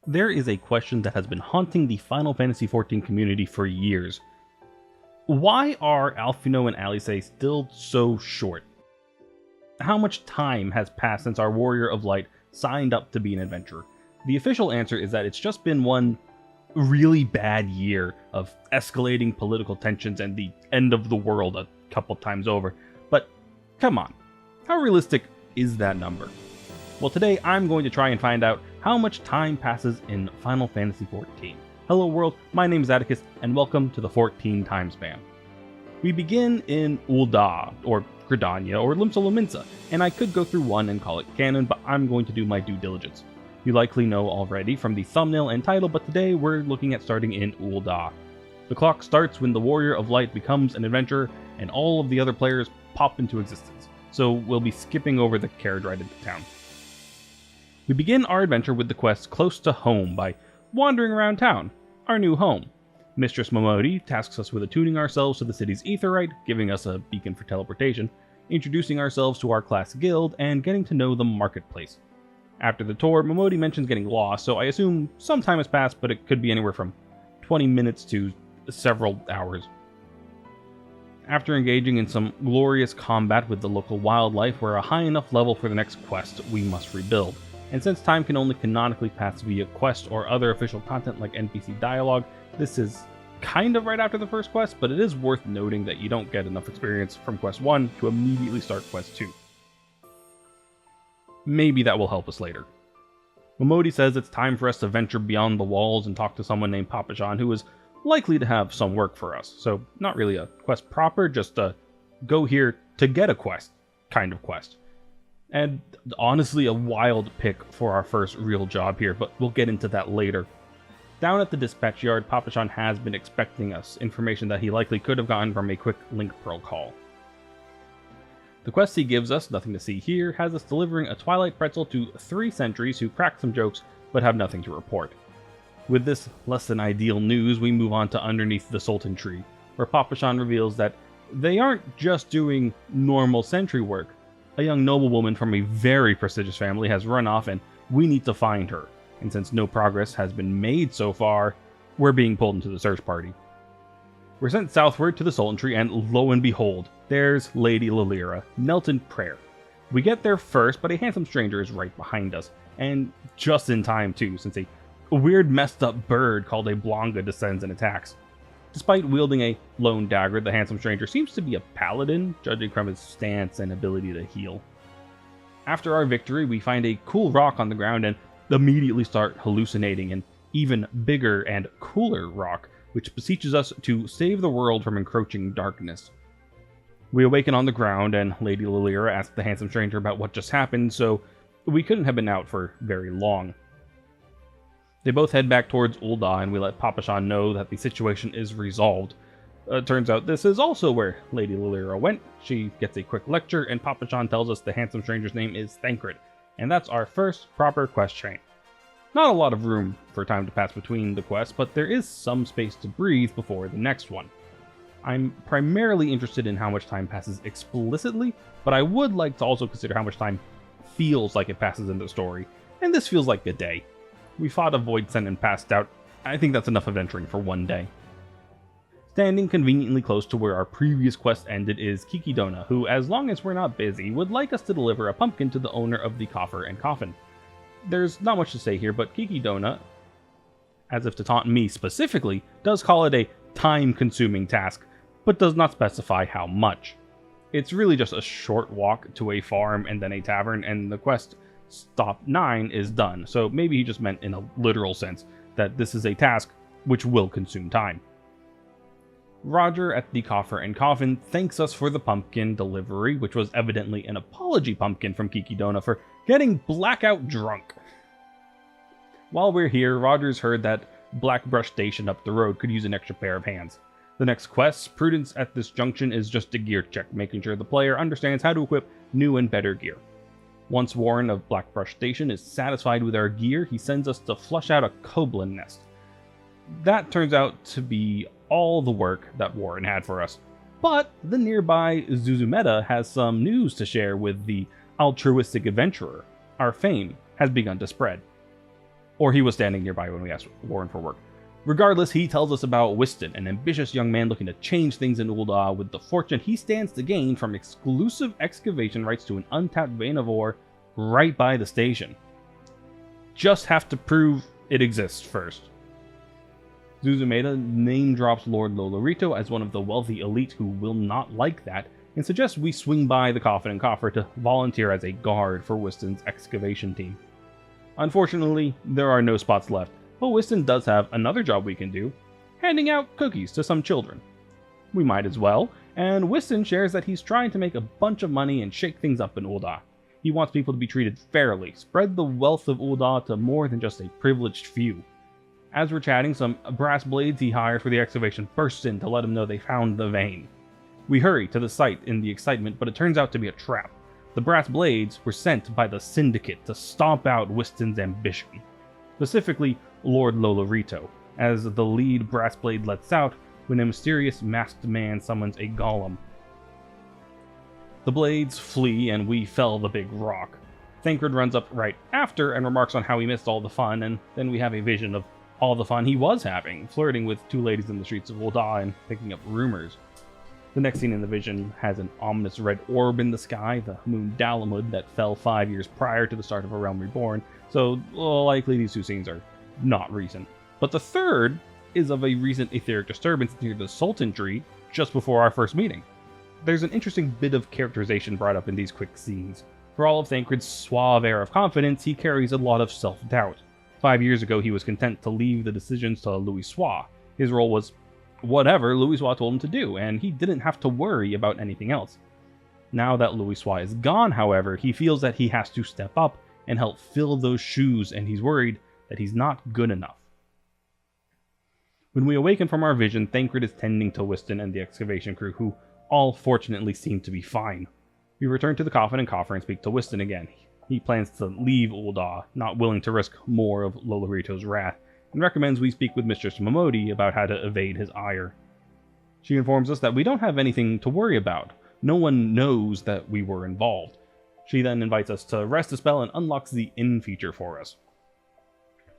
There is a question that has been haunting the Final Fantasy XIV community for years. Why are Alphino and Alisaie still so short? How much time has passed since our Warrior of Light signed up to be an adventurer? The official answer is that it's just been one really bad year of escalating political tensions and the end of the world a couple times over. But come on, how realistic is that number? Well, today I'm going to try and find out how much time passes in Final Fantasy XIV. Hello world, my name is Atticus, and welcome to the 14 Timespan. We begin in Ul'dah, or Gridania, or Limsa, and I could go through one and call it canon, but I'm going to do my due diligence. You likely know already from the thumbnail and title, but today we're looking at starting in Ul'dah. The clock starts when the Warrior of Light becomes an adventurer, and all of the other players pop into existence, so we'll be skipping over the carriage ride into town. We begin our adventure with the quest Close to Home by wandering around town, our new home. Mistress Momodi tasks us with attuning ourselves to the city's aetherite, giving us a beacon for teleportation, introducing ourselves to our class guild, and getting to know the marketplace. After the tour, Momodi mentions getting lost, so I assume some time has passed, but it could be anywhere from 20 minutes to several hours. After engaging in some glorious combat with the local wildlife, we're a high enough level for the next quest we must rebuild. And since time can only canonically pass via quest or other official content like NPC dialogue, this is kind of right after the first quest, but it is worth noting that you don't get enough experience from quest 1 to immediately start quest 2. Maybe that will help us later. Momodi says it's time for us to venture beyond the walls and talk to someone named Papa John, who is likely to have some work for us. So not really a quest proper, just a go here to get a quest kind of quest. And honestly a wild pick for our first real job here, but we'll get into that later. Down at the dispatch yard, Papa John has been expecting us, information that he likely could have gotten from a quick Link Pearl call. The quest he gives us, nothing to see here, has us delivering a Twilight pretzel to 3 sentries who crack some jokes but have nothing to report. With this less than ideal news, we move on to underneath the Sultan tree, where Papa John reveals that they aren't just doing normal sentry work. A young noblewoman from a very prestigious family has run off and we need to find her. And since no progress has been made so far, we're being pulled into the search party. We're sent southward to the Sultan tree, and lo and behold, there's Lady Lilira, knelt in prayer. We get there first, but a handsome stranger is right behind us, and just in time too, since a weird messed up bird called a Blonga descends and attacks. Despite wielding a lone dagger, the handsome stranger seems to be a paladin, judging from his stance and ability to heal. After our victory, we find a cool rock on the ground and immediately start hallucinating an even bigger and cooler rock, which beseeches us to save the world from encroaching darkness. We awaken on the ground, and Lady Lilira asks the handsome stranger about what just happened, so we couldn't have been out for very long. They both head back towards Ul'dah, and we let Papa John know that the situation is resolved. Turns out this is also where Lady Lilira went. She gets a quick lecture, and Papa John tells us the handsome stranger's name is Thancred, and that's our first proper quest chain. Not a lot of room for time to pass between the quests, but there is some space to breathe before the next one. I'm primarily interested in how much time passes explicitly, but I would like to also consider how much time feels like it passes in the story, and this feels like a day. We fought a Void Sen and passed out. I think that's enough adventuring for one day. Standing conveniently close to where our previous quest ended is Kikidona, who, as long as we're not busy, would like us to deliver a pumpkin to the owner of the coffer and coffin. There's not much to say here, but Kikidona, as if to taunt me specifically, does call it a time-consuming task, but does not specify how much. It's really just a short walk to a farm and then a tavern, and the quest Stop 9 is done, so maybe he just meant in a literal sense that this is a task which will consume time. Roger at the coffer and coffin thanks us for the pumpkin delivery, which was evidently an apology pumpkin from Kikidona for getting blackout drunk. While we're here, Roger's heard that Blackbrush Station up the road could use an extra pair of hands. The next quest, Prudence at this junction, is just a gear check, making sure the player understands how to equip new and better gear. Once Warren of Blackbrush Station is satisfied with our gear, he sends us to flush out a Koblin nest. That turns out to be all the work that Warren had for us. But the nearby Zuzumeta has some news to share with the altruistic adventurer. Our fame has begun to spread. Or he was standing nearby when we asked Warren for work. Regardless, he tells us about Whiston, an ambitious young man looking to change things in Ul'dah with the fortune he stands to gain from exclusive excavation rights to an untapped vein of ore right by the station. Just have to prove it exists first. Zuzumeda name drops Lord Lolorito as one of the wealthy elite who will not like that, and suggests we swing by the Coffin and Coffer to volunteer as a guard for Whiston's excavation team. Unfortunately, there are no spots left, but Whiston does have another job we can do, handing out cookies to some children. We might as well, and Whiston shares that he's trying to make a bunch of money and shake things up in Ul'dah. He wants people to be treated fairly, spread the wealth of Ul'dah to more than just a privileged few. As we're chatting, some brass blades he hired for the excavation burst in to let him know they found the vein. We hurry to the site in the excitement, but it turns out to be a trap. The brass blades were sent by the Syndicate to stomp out Whiston's ambition. Specifically, Lord Lolorito, as the lead brass blade lets out when a mysterious masked man summons a golem. The blades flee and we fell the big rock. Thancred runs up right after and remarks on how he missed all the fun, and then we have a vision of all the fun he was having, flirting with two ladies in the streets of Ul'dah and picking up rumors. The next scene in the vision has an ominous red orb in the sky, the moon Dalamud that fell 5 years prior to the start of A Realm Reborn, so likely these two scenes are not recent. But the third is of a recent etheric disturbance near the Sultan tree just before our first meeting. There's an interesting bit of characterization brought up in these quick scenes. For all of Thancred's suave air of confidence, he carries a lot of self-doubt. 5 years ago, he was content to leave the decisions to Louisoix. His role was whatever Louisoix told him to do, and he didn't have to worry about anything else. Now that Louisoix is gone, however, he feels that he has to step up and help fill those shoes, and he's worried that he's not good enough. When we awaken from our vision, Thancred is tending to Whiston and the excavation crew, who all fortunately seem to be fine. We return to the Coffin and Coffer and speak to Whiston again. He plans to leave Ul'dah, not willing to risk more of Lolorito's wrath, and recommends we speak with Mistress Momodi about how to evade his ire. She informs us that we don't have anything to worry about. No one knows that we were involved. She then invites us to rest a spell and unlocks the inn feature for us.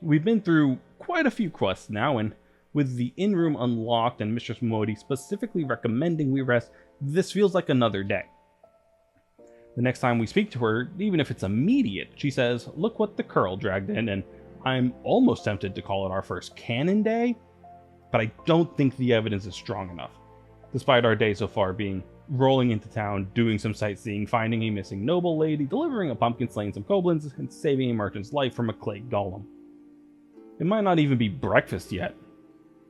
We've been through quite a few quests now, and with the inn room unlocked and Mistress Momodi specifically recommending we rest, this feels like another day. The next time we speak to her, even if it's immediate, she says, "Look what the Curl dragged in," and I'm almost tempted to call it our first canon day, but I don't think the evidence is strong enough. Despite our day so far being rolling into town, doing some sightseeing, finding a missing noble lady, delivering a pumpkin, slaying some kobolins, and saving a merchant's life from a clay golem. It might not even be breakfast yet.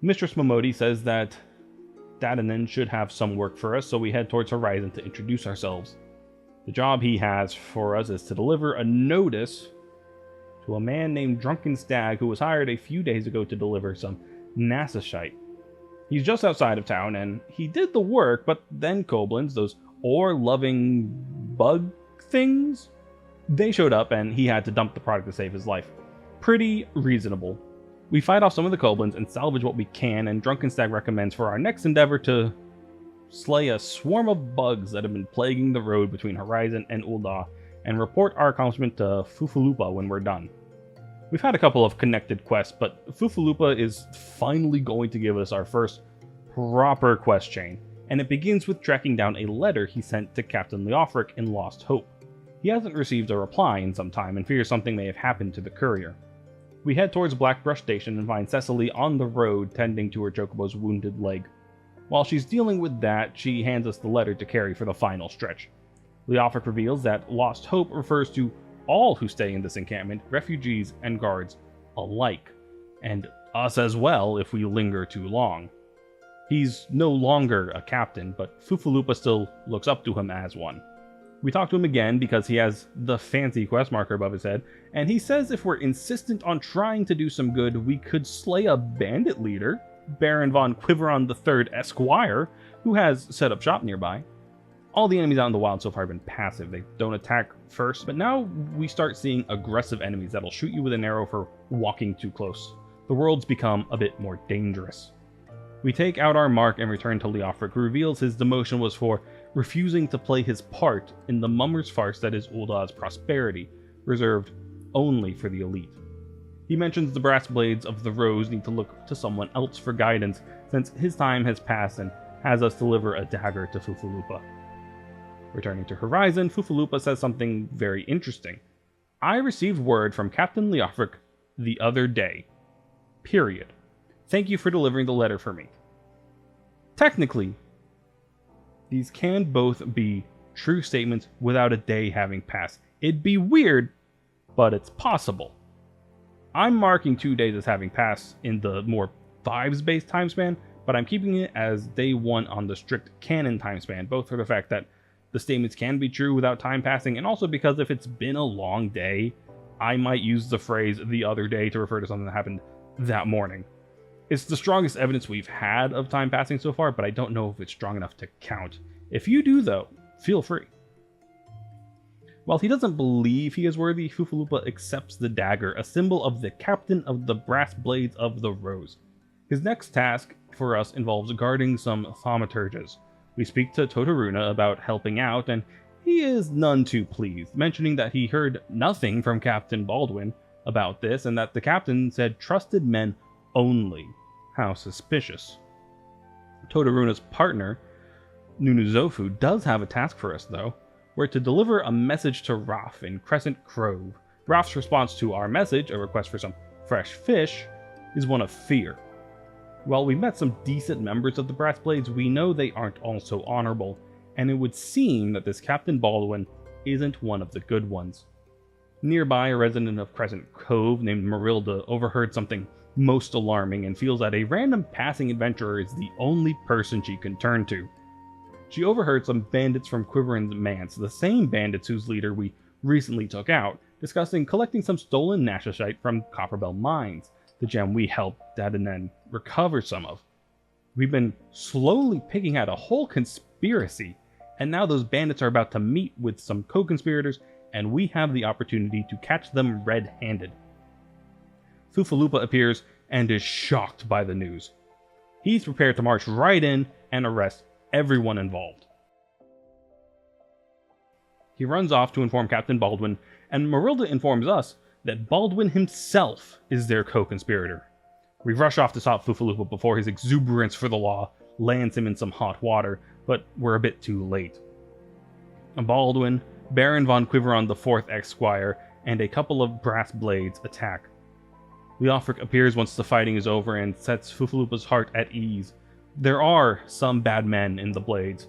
Mistress Momodi says that Thanalan should have some work for us, so we head towards Horizon to introduce ourselves. The job he has for us is to deliver a notice to a man named Drunken Stag who was hired a few days ago to deliver some NASA shite. He's just outside of town, and he did the work, but then Koblins, those ore-loving bug things, they showed up and he had to dump the product to save his life. Pretty reasonable. We fight off some of the Koblins and salvage what we can, and Drunken Stag recommends for our next endeavor to slay a swarm of bugs that have been plaguing the road between Horizon and Ul'dah, and report our accomplishment to Fufulupa when we're done. We've had a couple of connected quests, but Fufulupa is finally going to give us our first proper quest chain, and it begins with tracking down a letter he sent to Captain Leofric in Lost Hope. He hasn't received a reply in some time and fears something may have happened to the courier. We head towards Blackbrush Station and find Cecily on the road tending to her chocobo's wounded leg. While she's dealing with that, she hands us the letter to carry for the final stretch. Leofric reveals that Lost Hope refers to all who stay in this encampment, refugees and guards alike, and us as well if we linger too long. He's no longer a captain, but Fufulupa still looks up to him as one. We talk to him again because he has the fancy quest marker above his head, and he says if we're insistent on trying to do some good, we could slay a bandit leader, Baron von Quiveron III Esquire, who has set up shop nearby. All the enemies out in the wild so far have been passive. They don't attack first, but now we start seeing aggressive enemies that'll shoot you with an arrow for walking too close. The world's become a bit more dangerous. We take out our mark and return to Leofric, who reveals his demotion was for refusing to play his part in the mummer's farce that is Ul'dah's prosperity, reserved only for the elite. He mentions the brass blades of the Rose need to look to someone else for guidance, since his time has passed, and has us deliver a dagger to Fufulupa. Returning to Horizon, Fufulupa says something very interesting. I received word from Captain Leofric the other day. Period. Thank you for delivering the letter for me. Technically, these can both be true statements without a day having passed. It'd be weird, but it's possible. I'm marking 2 days as having passed in the more vibes-based time span, but I'm keeping it as day 1 on the strict canon time span, both for the fact that the statements can be true without time passing, and also because if it's been a long day, I might use the phrase the other day to refer to something that happened that morning. It's the strongest evidence we've had of time passing so far, but I don't know if it's strong enough to count. If you do, though, feel free. While he doesn't believe he is worthy, Fufulupa accepts the dagger, a symbol of the captain of the brass blades of the Rose. His next task for us involves guarding some thaumaturges. We speak to Todoruna about helping out, and he is none too pleased, mentioning that he heard nothing from Captain Baldwin about this, and that the captain said trusted men only. How suspicious. Todoruna's partner, Nunuzofu, does have a task for us, though. We're to deliver a message to Raph in Crescent Grove. Raph's response to our message, a request for some fresh fish, is one of fear. While we met some decent members of the Brass Blades, we know they aren't all so honorable, and it would seem that this Captain Baldwin isn't one of the good ones. Nearby, a resident of Crescent Cove named Marilda overheard something most alarming and feels that a random passing adventurer is the only person she can turn to. She overheard some bandits from Quiveran's Manse, the same bandits whose leader we recently took out, discussing collecting some stolen Nashashite from Copperbell Mines, the gem we helped Dad and then recover some of. We've been slowly picking out a whole conspiracy, and now those bandits are about to meet with some co-conspirators, and we have the opportunity to catch them red-handed. Fufulupa appears and is shocked by the news. He's prepared to march right in and arrest everyone involved. He runs off to inform Captain Baldwin, and Marilda informs us that Baldwin himself is their co-conspirator. We rush off to stop Fufulupa before his exuberance for the law lands him in some hot water, but we're a bit too late. Baldwin, Baron von Quiveron IV Esquire, and a couple of brass blades attack. Leofric appears once the fighting is over and sets Fufulupa's heart at ease. There are some bad men in the Blades,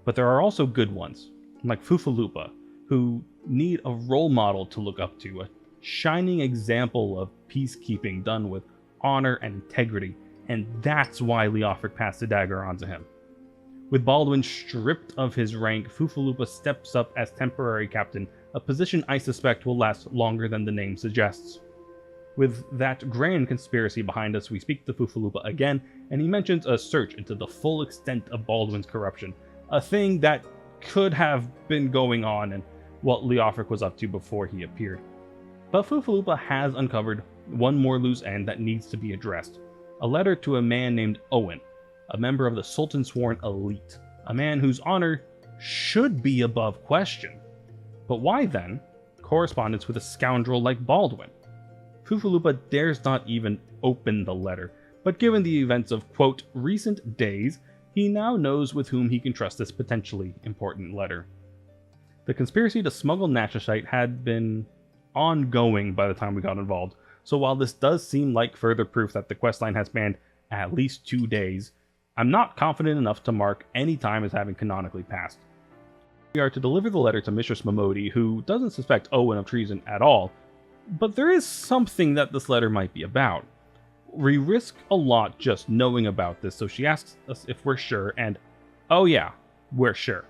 but there are also good ones, like Fufulupa, who need a role model to look up to, a shining example of peacekeeping done with honor and integrity, and that's why Leofric passed the dagger onto him. With Baldwin stripped of his rank, Fufulupa steps up as temporary captain, a position I suspect will last longer than the name suggests. With that grand conspiracy behind us, we speak to Fufulupa again, and he mentions a search into the full extent of Baldwin's corruption, a thing that could have been going on and what Leofric was up to before he appeared. But Fufulupa has uncovered one more loose end that needs to be addressed. A letter to a man named Owen, a member of the Sultan Sworn Elite, a man whose honor should be above question. But why then correspondence with a scoundrel like Baldwin? Fufulupa dares not even open the letter, but given the events of, quote, recent days, he now knows with whom he can trust this potentially important letter. The conspiracy to smuggle Nashashite had been ongoing by the time we got involved, so while this does seem like further proof that the questline has spanned at least 2 days, I'm not confident enough to mark any time as having canonically passed. We are to deliver the letter to Mistress Momodi, who doesn't suspect Owen of treason at all, but there is something that this letter might be about. We risk a lot just knowing about this, so she asks us if we're sure, and oh yeah, we're sure.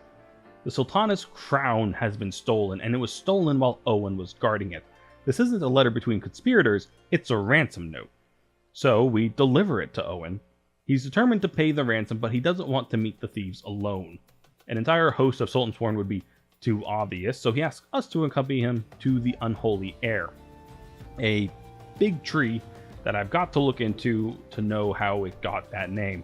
The Sultana's crown has been stolen, and it was stolen while Owen was guarding it. This isn't a letter between conspirators, it's a ransom note. So we deliver it to Owen. He's determined to pay the ransom, but he doesn't want to meet the thieves alone. An entire host of Sultan Sworn would be too obvious, so he asks us to accompany him to the Unholy Heir, a big tree that I've got to look into to know how it got that name.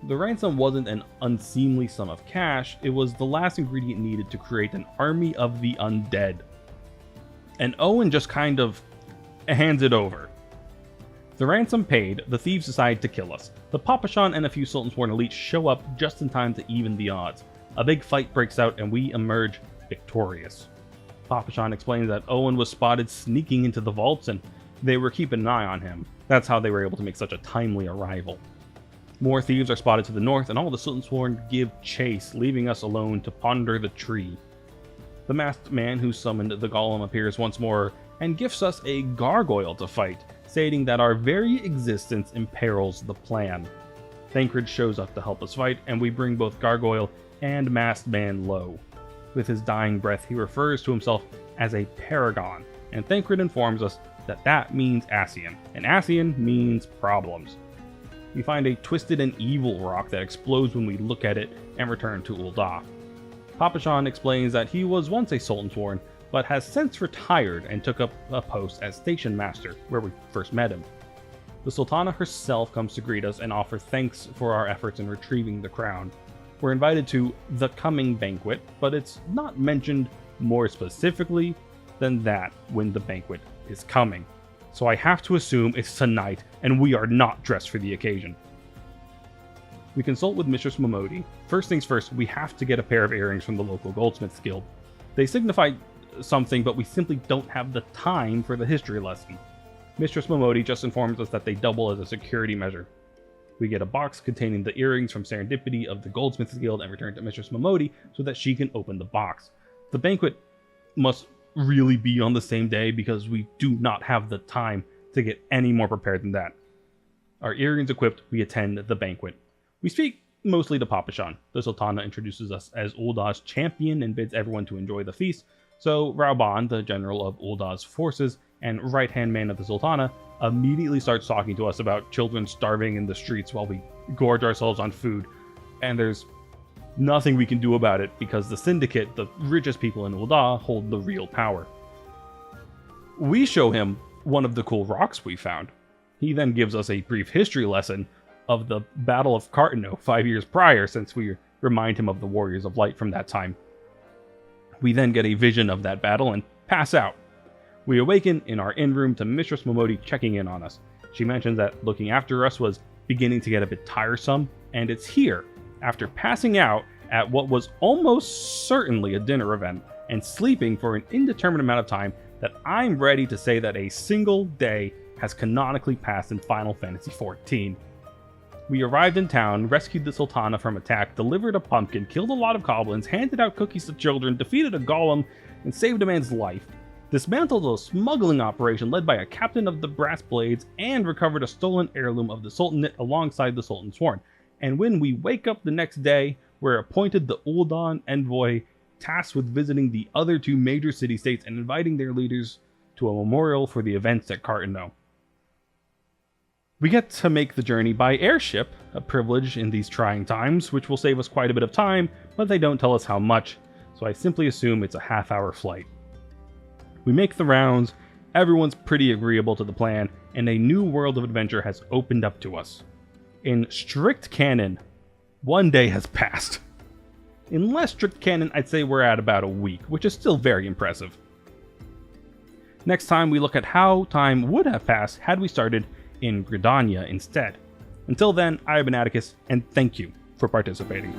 The ransom wasn't an unseemly sum of cash, it was the last ingredient needed to create an army of the undead. And Owen just kind of hands it over. The ransom paid, the thieves decide to kill us. The Papashan and a few Sultan-sworn elites show up just in time to even the odds. A big fight breaks out and we emerge victorious. Papashan explains that Owen was spotted sneaking into the vaults and they were keeping an eye on him. That's how they were able to make such a timely arrival. More thieves are spotted to the north and all the Sultan-sworn give chase, leaving us alone to ponder the tree. The masked man who summoned the golem appears once more and gifts us a gargoyle to fight, stating that our very existence imperils the plan. Thancred shows up to help us fight, and we bring both Gargoyle and Masked Man low. With his dying breath, he refers to himself as a paragon, and Thancred informs us that that means Ascian, and Ascian means problems. We find a twisted and evil rock that explodes when we look at it and return to Ul'dah. Papashan explains that he was once a Sultan-sworn, but has since retired and took up a post as station master, where we first met him. The Sultana herself comes to greet us and offer thanks for our efforts in retrieving the crown. We're invited to the coming banquet, but it's not mentioned more specifically than that when the banquet is coming. So I have to assume it's tonight, and we are not dressed for the occasion. We consult with Mistress Momodi. First things first, we have to get a pair of earrings from the local goldsmiths guild. They signify something, but we simply don't have the time for the history lesson. Mistress Momodi just informs us that they double as a security measure. We get a box containing the earrings from Serendipity of the Goldsmiths Guild and return to Mistress Momodi so that she can open the box. The banquet must really be on the same day because we do not have the time to get any more prepared than that. Our earrings equipped, we attend the banquet. We speak mostly to Papashan. The Sultana introduces us as Ul'dah's champion and bids everyone to enjoy the feast, so Rauban, the general of Ul'dah's forces and right-hand man of the Sultana, immediately starts talking to us about children starving in the streets while we gorge ourselves on food, and there's nothing we can do about it because the Syndicate, the richest people in Ul'dah, hold the real power. We show him one of the cool rocks we found. He then gives us a brief history lesson of the Battle of Cartano 5 years prior, since we remind him of the Warriors of Light from that time. We then get a vision of that battle and pass out. We awaken in our inn room to Mistress Momodi checking in on us. She mentions that looking after us was beginning to get a bit tiresome, and it's here, after passing out at what was almost certainly a dinner event and sleeping for an indeterminate amount of time, that I'm ready to say that a single day has canonically passed in Final Fantasy XIV. We arrived in town, rescued the Sultana from attack, delivered a pumpkin, killed a lot of goblins, handed out cookies to children, defeated a golem, and saved a man's life. Dismantled a smuggling operation led by a captain of the Brass Blades, and recovered a stolen heirloom of the Sultanate alongside the Sultan-sworn. And when we wake up the next day, we're appointed the Ul'dah envoy, tasked with visiting the other two major city-states and inviting their leaders to a memorial for the events at Cartano. We get to make the journey by airship, a privilege in these trying times, which will save us quite a bit of time, but they don't tell us how much, so I simply assume it's a half-hour flight. We make the rounds, everyone's pretty agreeable to the plan, and a new world of adventure has opened up to us. In strict canon, 1 day has passed. In less strict canon, I'd say we're at about a week, which is still very impressive. Next time, we look at how time would have passed had we started in Gridania instead. Until then, I have been Atticus, and thank you for participating.